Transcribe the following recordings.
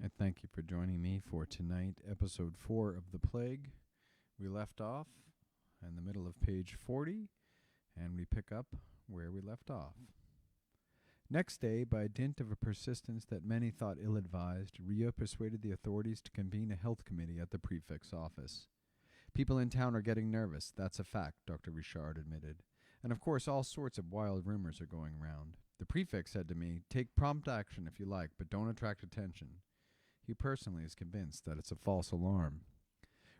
And thank you for joining me for tonight, episode 4 of The Plague. We left off in the middle of page 40, and we pick up where we left off. Next day, by dint of a persistence that many thought ill-advised, Rio persuaded the authorities to convene a health committee at the prefect's office. People in town are getting nervous, that's a fact, Dr. Richard admitted. And of course all sorts of wild rumors are going round. The prefect said to me, "Take prompt action if you like, but don't attract attention." He personally is convinced that it's a false alarm.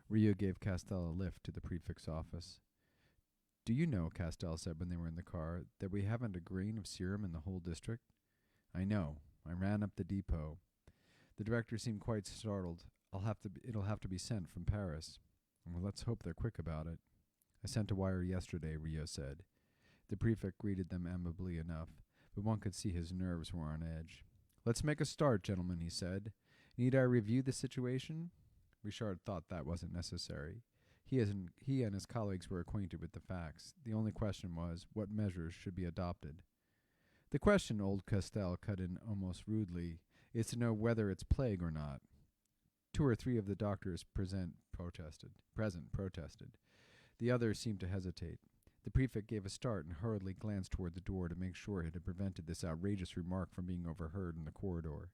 Rio gave Castell a lift to the prefect's office. "Do you know," Castell said when they were in the car, "that we haven't a grain of serum in the whole district?" "I know. I ran up the depot." The director seemed quite startled. It'll have to be sent from Paris." "Well, let's hope they're quick about it." "I sent a wire yesterday," Rio said. The prefect greeted them amiably enough, but one could see his nerves were on edge. "Let's make a start, gentlemen," he said. "Need I review the situation?" Richard thought that wasn't necessary. He and his colleagues were acquainted with the facts. The only question was, what measures should be adopted? "The question," old Castell cut in almost rudely, "is to know whether it's plague or not." Two or three of the doctors present protested. The others seemed to hesitate. The prefect gave a start and hurriedly glanced toward the door to make sure it had prevented this outrageous remark from being overheard in the corridor.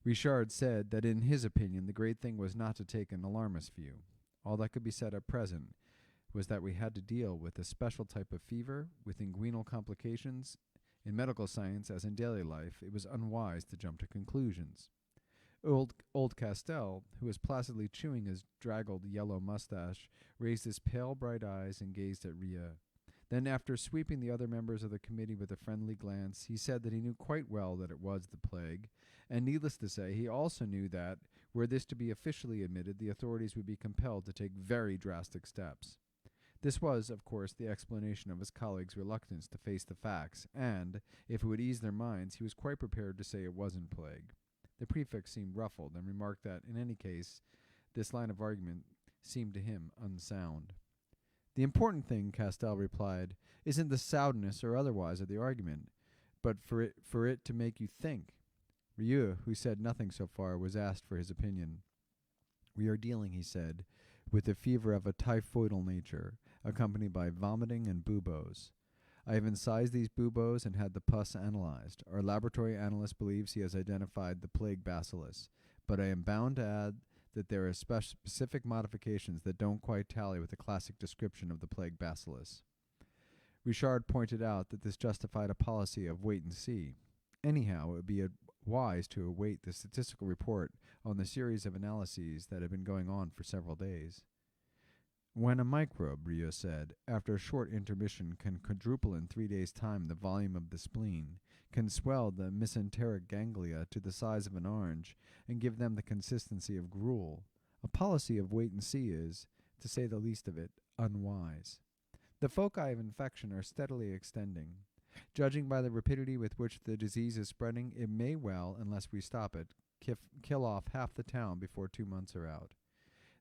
Richard said that in his opinion the great thing was not to take an alarmist view. All that could be said at present was that we had to deal with a special type of fever, with inguinal complications. In medical science, as in daily life, it was unwise to jump to conclusions. Old Castell, who was placidly chewing his draggled yellow mustache, raised his pale bright eyes and gazed at Ria. Then, after sweeping the other members of the committee with a friendly glance, he said that he knew quite well that it was the plague, and needless to say, he also knew that, were this to be officially admitted, the authorities would be compelled to take very drastic steps. This was, of course, the explanation of his colleagues' reluctance to face the facts, and, if it would ease their minds, he was quite prepared to say it wasn't plague. The prefect seemed ruffled, and remarked that, in any case, this line of argument seemed to him unsound. "The important thing," Castell replied, "isn't the soundness or otherwise of the argument, but for it to make you think." Rieux, who said nothing so far, was asked for his opinion. "We are dealing," he said, "with a fever of a typhoidal nature, accompanied by vomiting and buboes. I have incised these buboes and had the pus analyzed. Our laboratory analyst believes he has identified the plague bacillus, but I am bound to add that there are specific modifications that don't quite tally with the classic description of the plague bacillus." Richard pointed out that this justified a policy of wait and see. Anyhow, it would be wise to await the statistical report on the series of analyses that had been going on for several days. "When a microbe," Rio said, "after a short intermission can quadruple in 3 days' time the volume of the spleen, can swell the mesenteric ganglia to the size of an orange, and give them the consistency of gruel, a policy of wait and see is, to say the least of it, unwise. The foci of infection are steadily extending. Judging by the rapidity with which the disease is spreading, it may well, unless we stop it, kill off half the town before 2 months are out.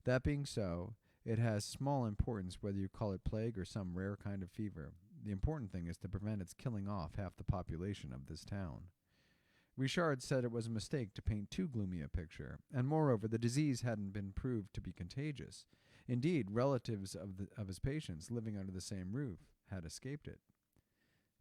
That being so, it has small importance whether you call it plague or some rare kind of fever. The important thing is to prevent its killing off half the population of this town." Richard said it was a mistake to paint too gloomy a picture, and moreover the disease hadn't been proved to be contagious. Indeed, relatives of his patients living under the same roof had escaped it.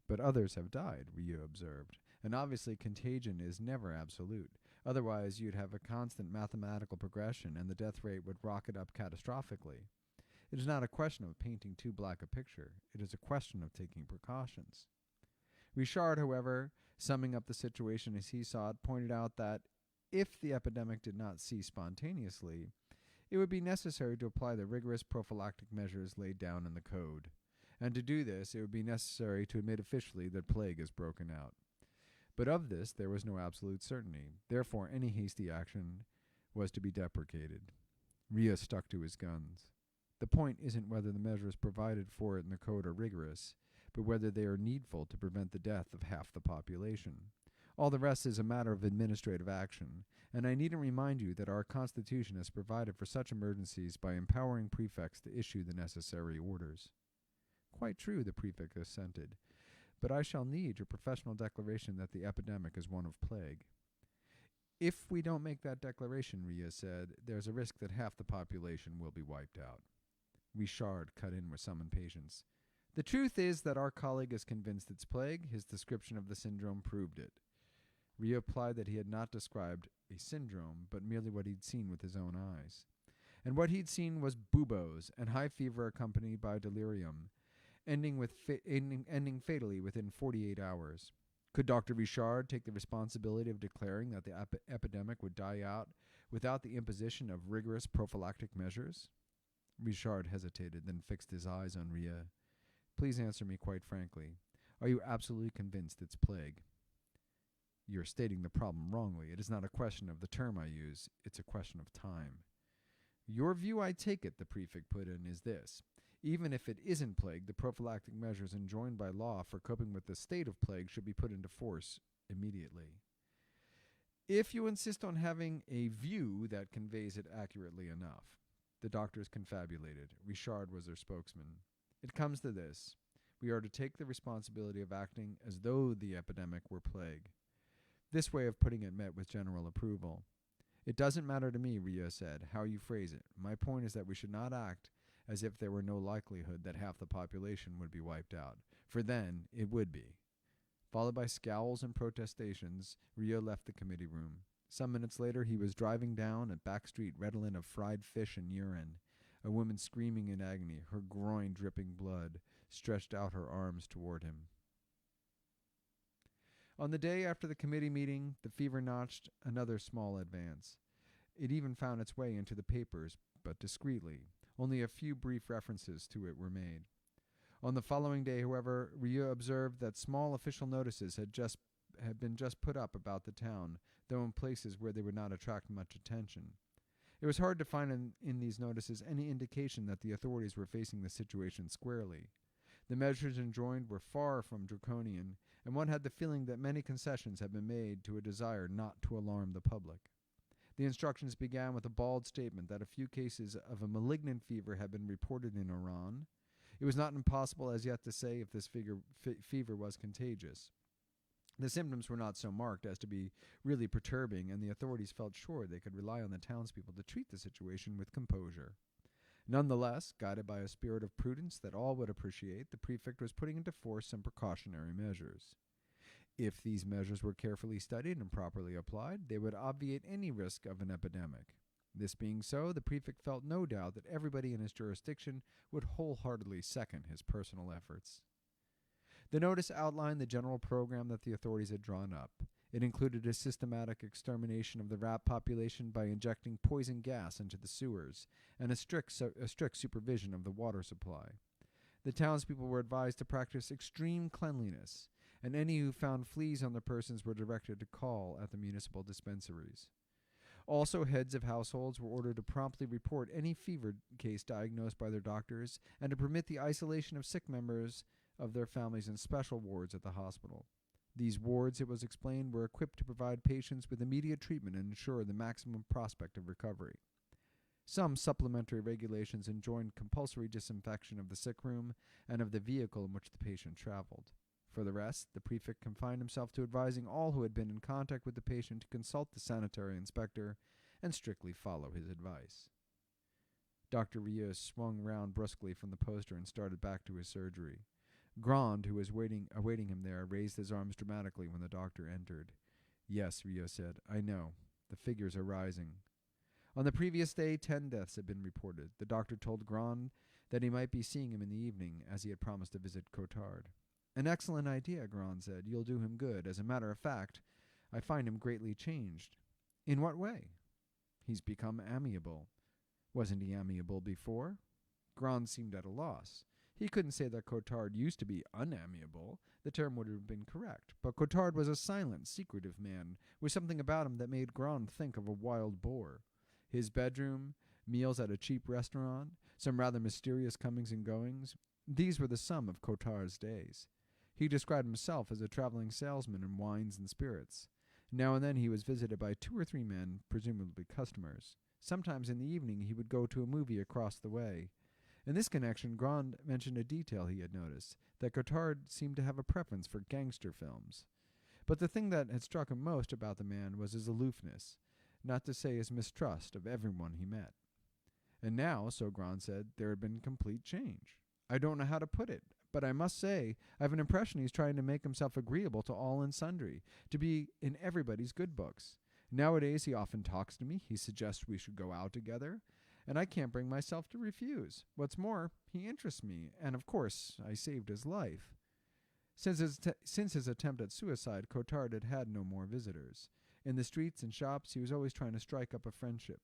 "But others have died," Rieux observed, "and obviously contagion is never absolute. Otherwise you'd have a constant mathematical progression, and the death rate would rocket up catastrophically. It is not a question of painting too black a picture. It is a question of taking precautions." Richard, however, summing up the situation as he saw it, pointed out that if the epidemic did not cease spontaneously, it would be necessary to apply the rigorous prophylactic measures laid down in the code. And to do this, it would be necessary to admit officially that plague is broken out. But of this there was no absolute certainty. Therefore, any hasty action was to be deprecated. Ria stuck to his guns. "The point isn't whether the measures provided for it in the code are rigorous, but whether they are needful to prevent the death of half the population. All the rest is a matter of administrative action, and I needn't remind you that our Constitution has provided for such emergencies by empowering prefects to issue the necessary orders." "Quite true," the prefect assented, "but I shall need your professional declaration that the epidemic is one of plague." If we don't make that declaration, Ria said, there's a risk that half the population will be wiped out. Richard cut in with some impatience. The truth is that our colleague is convinced it's plague. His description of the syndrome proved it. Ria replied that he had not described a syndrome, but merely what he'd seen with his own eyes. And what he'd seen was buboes and high fever accompanied by delirium, ending fatally within 48 hours. Could Dr. Richard take the responsibility of declaring that the epidemic would die out without the imposition of rigorous prophylactic measures? Richard hesitated, then fixed his eyes on Ria. Please answer me quite frankly. Are you absolutely convinced it's plague? You're stating the problem wrongly. It is not a question of the term I use. It's a question of time. Your view, I take it, the prefect put in, is this. Even if it isn't plague, the prophylactic measures enjoined by law for coping with the state of plague should be put into force immediately. If you insist on having a view that conveys it accurately enough. The doctors confabulated. Richard was their spokesman. It comes to this. We are to take the responsibility of acting as though the epidemic were plague. This way of putting it met with general approval. It doesn't matter to me, Ria said, how you phrase it. My point is that we should not act as if there were no likelihood that half the population would be wiped out, for then it would be. Followed by scowls and protestations, Ria left the committee room. Some minutes later, he was driving down a back street redolent of fried fish and urine. A woman screaming in agony, her groin dripping blood, stretched out her arms toward him. On the day after the committee meeting, the fever notched another small advance. It even found its way into the papers, but discreetly. Only a few brief references to it were made. On the following day, however, Rieu observed that small official notices had been put up about the town, though in places where they would not attract much attention. It was hard to find in these notices any indication that the authorities were facing the situation squarely. The measures enjoined were far from draconian, and one had the feeling that many concessions had been made to a desire not to alarm the public. The instructions began with a bald statement that a few cases of a malignant fever had been reported in Iran. It was not impossible as yet to say if this fever was contagious. The symptoms were not so marked as to be really perturbing, and the authorities felt sure they could rely on the townspeople to treat the situation with composure. Nonetheless, guided by a spirit of prudence that all would appreciate, the prefect was putting into force some precautionary measures. If these measures were carefully studied and properly applied, they would obviate any risk of an epidemic. This being so, the prefect felt no doubt that everybody in his jurisdiction would wholeheartedly second his personal efforts. The notice outlined the general program that the authorities had drawn up. It included a systematic extermination of the rat population by injecting poison gas into the sewers and a strict supervision of the water supply. The townspeople were advised to practice extreme cleanliness, and any who found fleas on their persons were directed to call at the municipal dispensaries. Also, heads of households were ordered to promptly report any fever case diagnosed by their doctors and to permit the isolation of sick members of their families in special wards at the hospital. These wards, it was explained, were equipped to provide patients with immediate treatment and ensure the maximum prospect of recovery. Some supplementary regulations enjoined compulsory disinfection of the sick room and of the vehicle in which the patient traveled. For the rest, the prefect confined himself to advising all who had been in contact with the patient to consult the sanitary inspector and strictly follow his advice. Dr. Rieu swung round brusquely from the poster and started back to his surgery. Grand, who was awaiting him there, raised his arms dramatically when the doctor entered. Yes, Rieu said, I know. The figures are rising. On the previous day, 10 deaths had been reported. The doctor told Grand that he might be seeing him in the evening, as he had promised to visit Cottard. An excellent idea, Grand said. You'll do him good. As a matter of fact, I find him greatly changed. In what way? He's become amiable. Wasn't he amiable before? Grand seemed at a loss. He couldn't say that Cottard used to be unamiable. The term would have been correct. But Cottard was a silent, secretive man, with something about him that made Grand think of a wild boar. His bedroom, meals at a cheap restaurant, some rather mysterious comings and goings, these were the sum of Cottard's days. He described himself as a traveling salesman in wines and spirits. Now and then he was visited by 2 or 3 men, presumably customers. Sometimes in the evening he would go to a movie across the way. In this connection, Grand mentioned a detail he had noticed, that Cottard seemed to have a preference for gangster films. But the thing that had struck him most about the man was his aloofness, not to say his mistrust of everyone he met. And now, so Grand said, there had been complete change. I don't know how to put it, but I must say I have an impression he's trying to make himself agreeable to all and sundry, to be in everybody's good books. Nowadays he often talks to me, he suggests we should go out together, and I can't bring myself to refuse. What's more, he interests me, and of course I saved his life. Since his attempt at suicide, Cottard had had no more visitors. In the streets and shops he was always trying to strike up a friendship.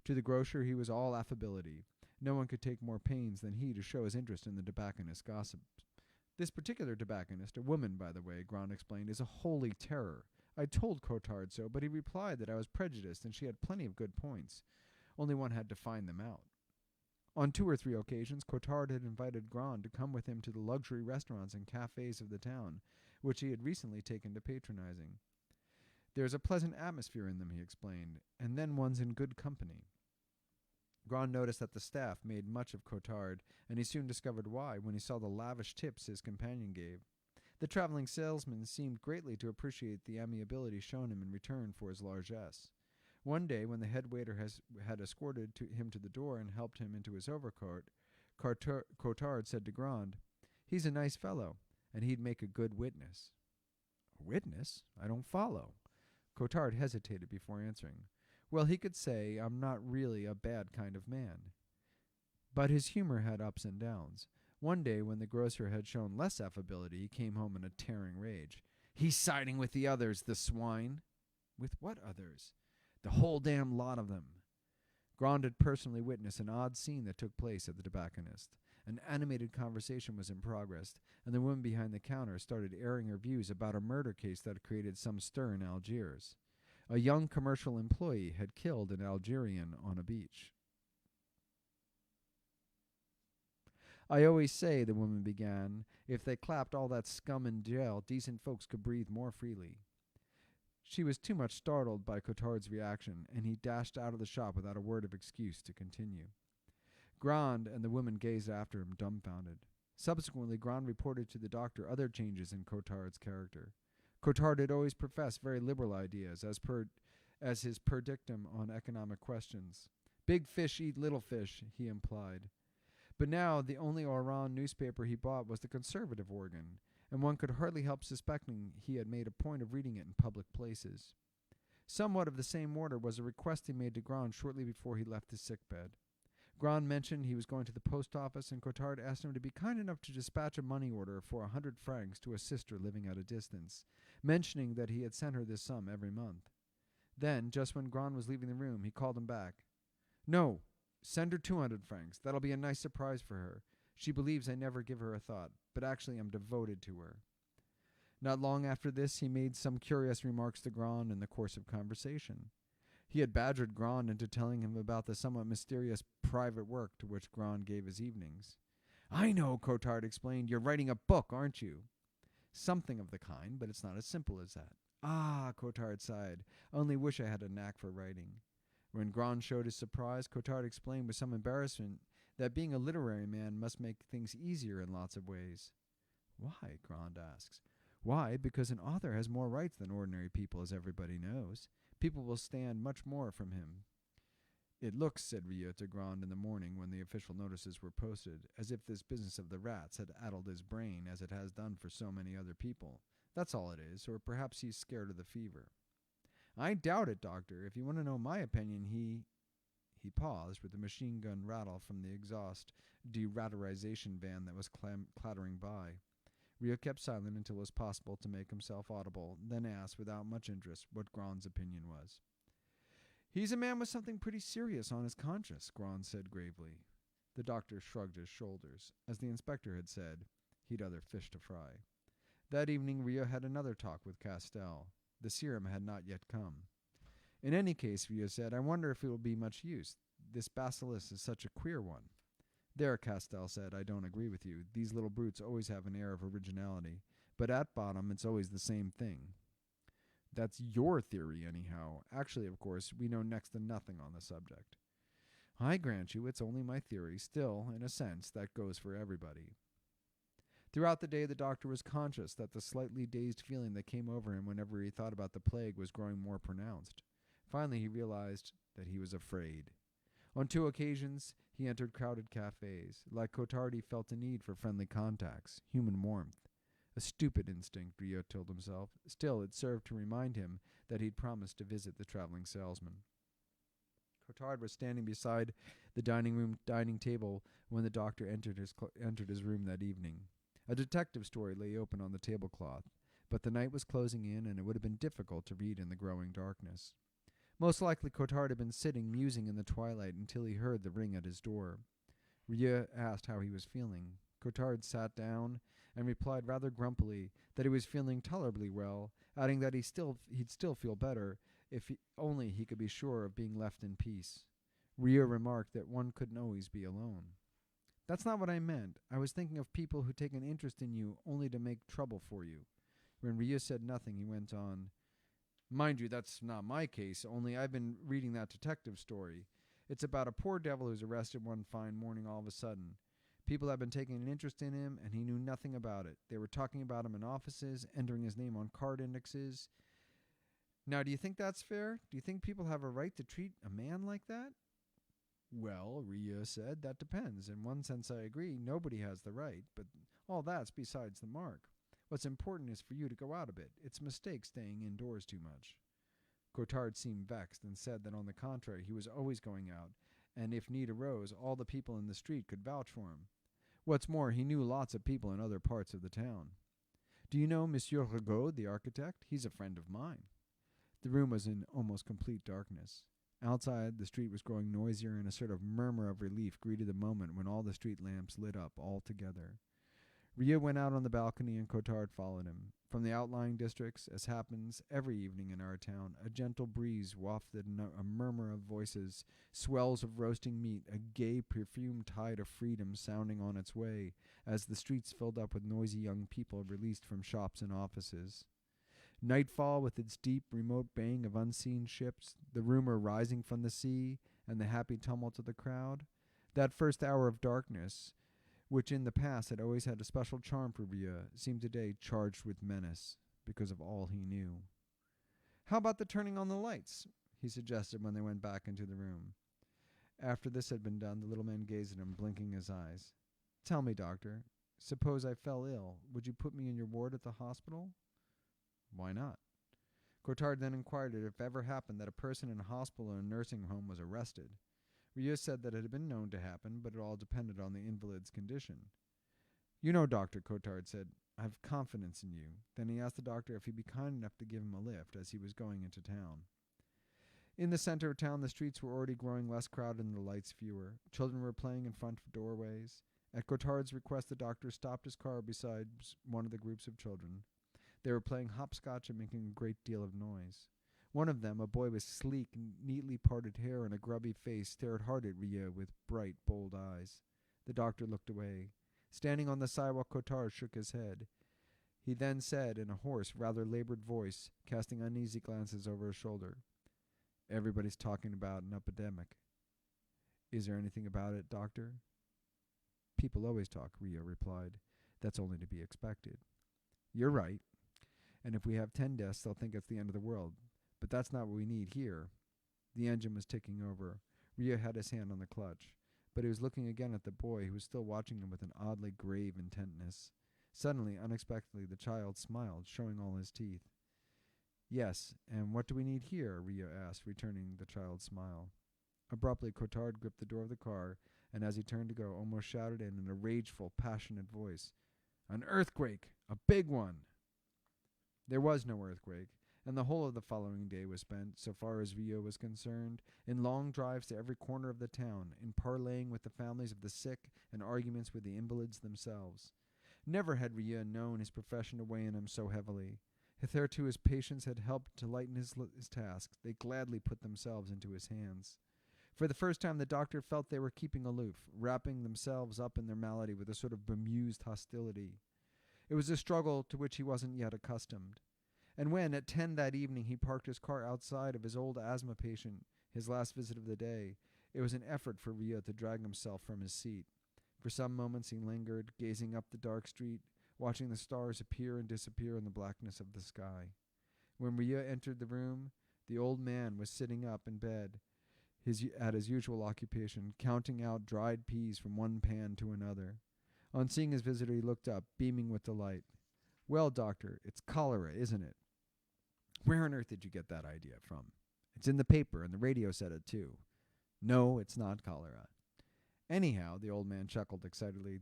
To the grocer he was all affability. No one could take more pains than he to show his interest in the tobacconist's gossip. This particular tobacconist, a woman, by the way, Grand explained, is a holy terror. I told Cottard so, but he replied that I was prejudiced and she had plenty of good points. Only one had to find them out. On 2 or 3 occasions, Cottard had invited Grand to come with him to the luxury restaurants and cafes of the town, which he had recently taken to patronizing. There's a pleasant atmosphere in them, he explained, and then one's in good company. Grand noticed that the staff made much of Cottard, and he soon discovered why when he saw the lavish tips his companion gave. The traveling salesman seemed greatly to appreciate the amiability shown him in return for his largesse. One day, when the head waiter had escorted him to the door and helped him into his overcoat, Cottard said to Grand, "He's a nice fellow, and he'd make a good witness." "A witness? I don't follow." Cottard hesitated before answering. "Well, he could say I'm not really a bad kind of man." But his humor had ups and downs. One day, when the grocer had shown less affability, he came home in a tearing rage. "He's siding with the others, the swine." "With what others?" "The whole damn lot of them." Grand had personally witnessed an odd scene that took place at the tobacconist. An animated conversation was in progress, and the woman behind the counter started airing her views about a murder case that had created some stir in Algiers. A young commercial employee had killed an Algerian on a beach. "I always say," the woman began, "if they clapped all that scum in jail, decent folks could breathe more freely." She was too much startled by Cottard's reaction, and he dashed out of the shop without a word of excuse to continue. Grand and the woman gazed after him, dumbfounded. Subsequently, Grand reported to the doctor other changes in Cottard's character. Cottard had always professed very liberal ideas, as his per dictum on economic questions. "Big fish eat little fish," he implied. But now the only Oran newspaper he bought was the conservative organ, and one could hardly help suspecting he had made a point of reading it in public places. Somewhat of the same order was a request he made to Grand shortly before he left his sickbed. Grand mentioned he was going to the post office, and Cottard asked him to be kind enough to dispatch a money order for 100 francs to a sister living at a distance, mentioning that he had sent her this sum every month. Then, just when Grand was leaving the room, he called him back. "No, send her 200 francs. That'll be a nice surprise for her. She believes I never give her a thought, but actually I'm devoted to her." Not long after this, he made some curious remarks to Grand in the course of conversation. He had badgered Grand into telling him about the somewhat mysterious private work to which Grand gave his evenings. "I know," Cottard explained. "You're writing a book, aren't you?" "Something of the kind, but it's not as simple as that." "Ah," Cottard sighed. "I only wish I had a knack for writing." When Grand showed his surprise, Cottard explained with some embarrassment that being a literary man must make things easier in lots of ways. "Why?" Grand asks. "Why? Because an author has more rights than ordinary people, as everybody knows. People will stand much more from him." "It looks," said Rieux to Grand in the morning when the official notices were posted, "as if this business of the rats had addled his brain as it has done for so many other people. That's all it is, or perhaps he's scared of the fever." "I doubt it, doctor. If you want to know my opinion, He paused, with a machine-gun rattle from the exhaust de-radarization van that was clattering by. Rieux kept silent until it was possible to make himself audible, then asked, without much interest, what Grand's opinion was. "He's a man with something pretty serious on his conscience," Grand said gravely. The doctor shrugged his shoulders. As the inspector had said, he'd other fish to fry. That evening, Rieux had another talk with Castel. The serum had not yet come. "In any case," Rieux said, "I wonder if it will be much use. This bacillus is such a queer one." "There," Castel said, "I don't agree with you. These little brutes always have an air of originality. But at bottom, it's always the same thing." "That's your theory, anyhow. Actually, of course, we know next to nothing on the subject." "I grant you it's only my theory. Still, in a sense, that goes for everybody." Throughout the day, the doctor was conscious that the slightly dazed feeling that came over him whenever he thought about the plague was growing more pronounced. Finally, he realized that he was afraid. On 2 occasions, he entered crowded cafes. Like Cottard, he felt a need for friendly contacts, human warmth. A stupid instinct, Rio told himself. Still, it served to remind him that he'd promised to visit the traveling salesman. Cottard was standing beside the dining table when the doctor entered his room that evening. A detective story lay open on the tablecloth, but the night was closing in, and it would have been difficult to read in the growing darkness. Most likely Cottard had been sitting musing in the twilight until he heard the ring at his door. Rieux asked how he was feeling. Cottard sat down and replied rather grumpily that he was feeling tolerably well, adding that he'd still feel better if only he could be sure of being left in peace. Rieux remarked that one couldn't always be alone. "That's not what I meant. I was thinking of people who take an interest in you only to make trouble for you." When Rieux said nothing, he went on, "Mind you, that's not my case, only I've been reading that detective story. It's about a poor devil who's arrested one fine morning all of a sudden. People have been taking an interest in him, and he knew nothing about it. They were talking about him in offices, entering his name on card indexes. Now, do you think that's fair? Do you think people have a right to treat a man like that?" "Well," Rieux said, "that depends. In one sense I agree, nobody has the right, but all that's besides the mark. What's important is for you to go out a bit. It's a mistake staying indoors too much." Cottard seemed vexed and said that on the contrary he was always going out, and if need arose, all the people in the street could vouch for him. What's more, he knew lots of people in other parts of the town. "Do you know Monsieur Rigaud, the architect? He's a friend of mine." The room was in almost complete darkness. Outside, the street was growing noisier, and a sort of murmur of relief greeted the moment when all the street lamps lit up all together. Rieux went out on the balcony, and Cottard followed him. From the outlying districts, as happens every evening in our town, a gentle breeze wafted a murmur of voices, swells of roasting meat, a gay, perfumed tide of freedom sounding on its way, as the streets filled up with noisy young people released from shops and offices. Nightfall, with its deep, remote baying of unseen ships, the rumor rising from the sea, and the happy tumult of the crowd. That first hour of darkness, which in the past had always had a special charm for Rieux, seemed today charged with menace, because of all he knew. "How about the turning on the lights?" he suggested when they went back into the room. After this had been done, the little man gazed at him, blinking his eyes. "Tell me, doctor, suppose I fell ill, would you put me in your ward at the hospital?" "Why not?" Cottard then inquired if it ever happened that a person in a hospital or a nursing home was arrested. Rieux said that it had been known to happen, but it all depended on the invalid's condition. "You know, doctor," Cottard said, "I have confidence in you." Then he asked the doctor if he'd be kind enough to give him a lift as he was going into town. In the center of town, the streets were already growing less crowded and the lights fewer. Children were playing in front of doorways. At Cottard's request, the doctor stopped his car beside one of the groups of children. They were playing hopscotch and making a great deal of noise. One of them, a boy with sleek, neatly parted hair and a grubby face, stared hard at Rieux with bright, bold eyes. The doctor looked away. Standing on the sidewalk, Cottard shook his head. He then said in a hoarse, rather labored voice, casting uneasy glances over his shoulder, "Everybody's talking about an epidemic. Is there anything about it, doctor?" "People always talk," Rieux replied. "That's only to be expected." "You're right. And if we have 10 deaths, they'll think it's the end of the world. But that's not what we need here." The engine was ticking over. Rieux had his hand on the clutch, but he was looking again at the boy, who was still watching him with an oddly grave intentness. Suddenly, unexpectedly, the child smiled, showing all his teeth. "Yes, and what do we need here?" Rieux asked, returning the child's smile. Abruptly, Cottard gripped the door of the car, and as he turned to go, almost shouted in a rageful, passionate voice, "An earthquake! A big one!" There was no earthquake, and the whole of the following day was spent, so far as Rieux was concerned, in long drives to every corner of the town, in parleying with the families of the sick and arguments with the invalids themselves. Never had Rieux known his profession to weigh on him so heavily. Hitherto his patients had helped to lighten his task. They gladly put themselves into his hands. For the first time the doctor felt they were keeping aloof, wrapping themselves up in their malady with a sort of bemused hostility. It was a struggle to which he wasn't yet accustomed. And when, at 10 that evening, he parked his car outside of his old asthma patient, his last visit of the day, it was an effort for Rieux to drag himself from his seat. For some moments he lingered, gazing up the dark street, watching the stars appear and disappear in the blackness of the sky. When Ria entered the room, the old man was sitting up in bed, at his usual occupation, counting out dried peas from one pan to another. On seeing his visitor, he looked up, beaming with delight. "Well, doctor, it's cholera, isn't it?" "Where on earth did you get that idea from?" "It's in the paper, and the radio said it too." "No, it's not cholera." "Anyhow," the old man chuckled excitedly,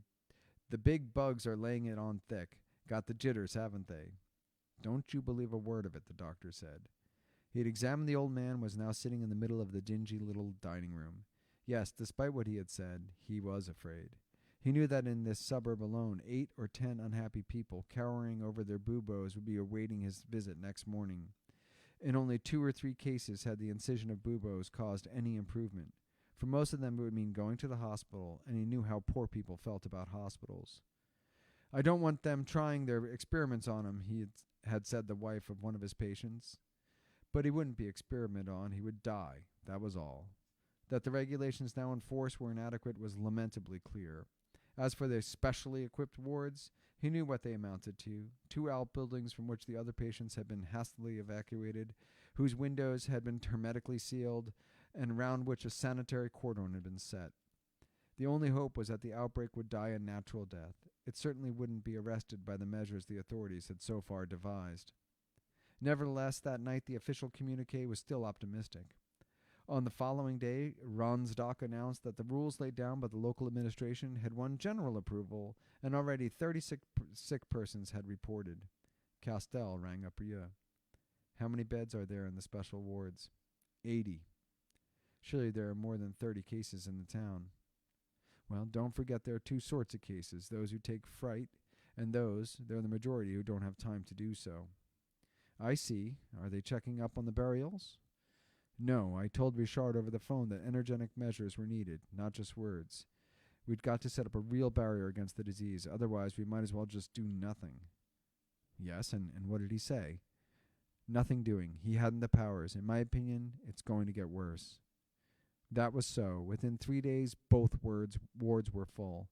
"the big bugs are laying it on thick. Got the jitters, haven't they?" "Don't you believe a word of it," the doctor said. He had examined the old man, was now sitting in the middle of the dingy little dining room. Yes, despite what he had said, he was afraid. He knew that in this suburb alone, 8 or 10 unhappy people, cowering over their buboes, would be awaiting his visit next morning. In only 2 or 3 cases had the incision of buboes caused any improvement. For most of them it would mean going to the hospital, and he knew how poor people felt about hospitals. "I don't want them trying their experiments on him," he had said the wife of one of his patients. But he wouldn't be experimented on, he would die, that was all. That the regulations now in force were inadequate was lamentably clear. As for the specially equipped wards, he knew what they amounted to: 2 outbuildings from which the other patients had been hastily evacuated, whose windows had been hermetically sealed, and round which a sanitary cordon had been set. The only hope was that the outbreak would die a natural death. It certainly wouldn't be arrested by the measures the authorities had so far devised. Nevertheless, that night the official communiqué was still optimistic. On the following day, Ransdok announced that the rules laid down by the local administration had won general approval, and already 36 sick persons had reported. Castell rang up Ria. "How many beds are there in the special wards?" 80. "Surely there are more than 30 cases in the town." "Well, don't forget there are 2 sorts of cases, those who take fright, and they're the majority, who don't have time to do so." "I see. Are they checking up on the burials?" "No, I told Richard over the phone that energetic measures were needed, not just words. We'd got to set up a real barrier against the disease, otherwise we might as well just do nothing." "Yes, and what did he say?" "Nothing doing. He hadn't the powers. In my opinion, it's going to get worse." That was so. Within 3 days, both wards were full.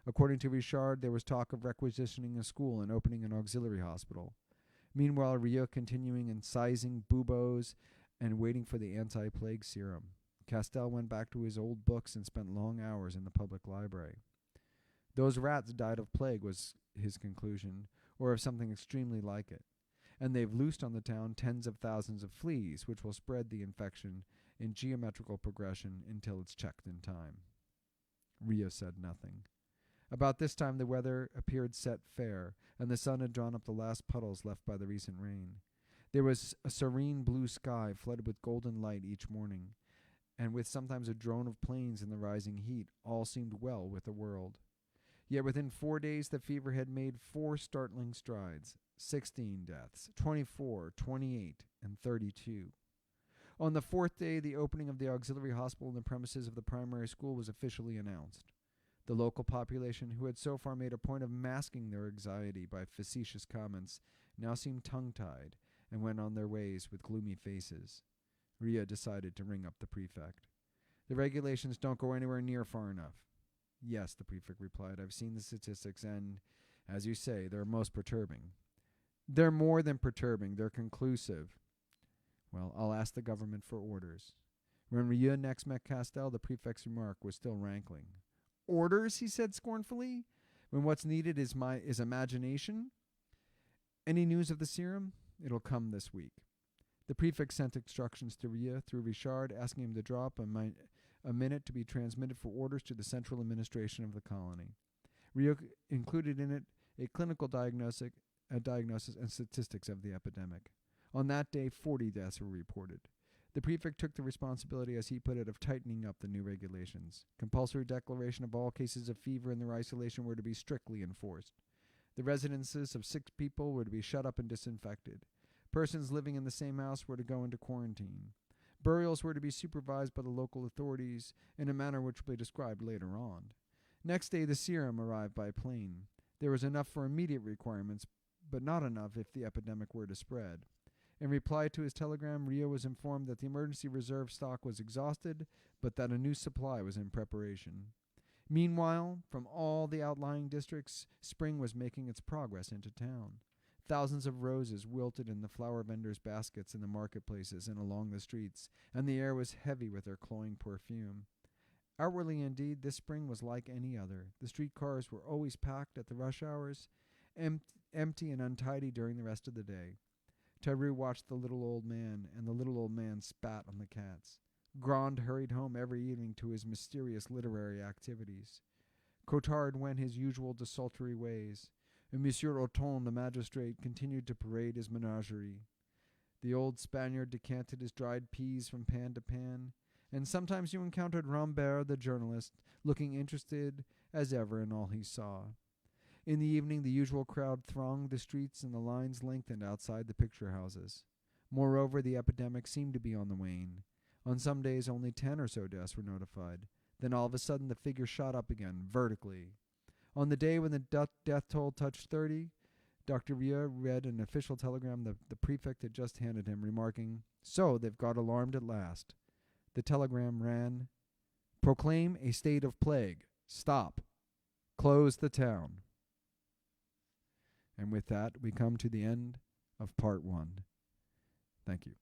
According to Richard, there was talk of requisitioning a school and opening an auxiliary hospital. Meanwhile, Rio continuing incising buboes and waiting for the anti-plague serum. Castell went back to his old books and spent long hours in the public library. "Those rats died of plague," was his conclusion, "or of something extremely like it. And they've loosed on the town tens of thousands of fleas, which will spread the infection in geometrical progression until it's checked in time." Rio said nothing. About this time the weather appeared set fair, and the sun had drawn up the last puddles left by the recent rain. There was a serene blue sky flooded with golden light each morning, and with sometimes a drone of planes in the rising heat, all seemed well with the world. Yet within 4 days the fever had made 4 startling strides: 16 deaths, 24, 28, and 32. On the 4th day, the opening of the auxiliary hospital in the premises of the primary school was officially announced. The local population, who had so far made a point of masking their anxiety by facetious comments, now seemed tongue-tied and went on their ways with gloomy faces. Ria decided to ring up the prefect. "The regulations don't go anywhere near far enough." "Yes," the prefect replied, "I've seen the statistics and, as you say, they're most perturbing." "They're more than perturbing, they're conclusive." "Well, I'll ask the government for orders." When Ria next met Castell, the prefect's remark was still rankling. "Orders?" he said scornfully, "when what's needed is imagination." "Any news of the serum?" "It'll come this week." The prefect sent instructions to Ria through Richard, asking him to drop a minute to be transmitted for orders to the central administration of the colony. Ria included in it a clinical diagnosis and statistics of the epidemic. On that day, 40 deaths were reported. The prefect took the responsibility, as he put it, of tightening up the new regulations. Compulsory declaration of all cases of fever in their isolation were to be strictly enforced. The residences of sick people were to be shut up and disinfected. Persons living in the same house were to go into quarantine. Burials were to be supervised by the local authorities in a manner which will be described later on. Next day, the serum arrived by plane. There was enough for immediate requirements, but not enough if the epidemic were to spread. In reply to his telegram, Rio was informed that the emergency reserve stock was exhausted, but that a new supply was in preparation. Meanwhile, from all the outlying districts, spring was making its progress into town. Thousands of roses wilted in the flower vendors' baskets in the marketplaces and along the streets, and the air was heavy with their cloying perfume. Outwardly, indeed, this spring was like any other. The streetcars were always packed at the rush hours, empty and untidy during the rest of the day. Taru watched the little old man, and the little old man spat on the cats. Grand hurried home every evening to his mysterious literary activities. Cottard went his usual desultory ways, and Monsieur Auton, the magistrate, continued to parade his menagerie. The old Spaniard decanted his dried peas from pan to pan, and sometimes you encountered Rambert, the journalist, looking interested as ever in all he saw. In the evening, the usual crowd thronged the streets, and the lines lengthened outside the picture houses. Moreover, the epidemic seemed to be on the wane. On some days, only 10 or so deaths were notified. Then all of a sudden, the figure shot up again, vertically. On the day when the death toll touched 30, Dr. Rieu read an official telegram the prefect had just handed him, remarking, "So, they've got alarmed at last." The telegram ran, "Proclaim a state of plague. Stop. Close the town." And with that, we come to the end of part 1. Thank you.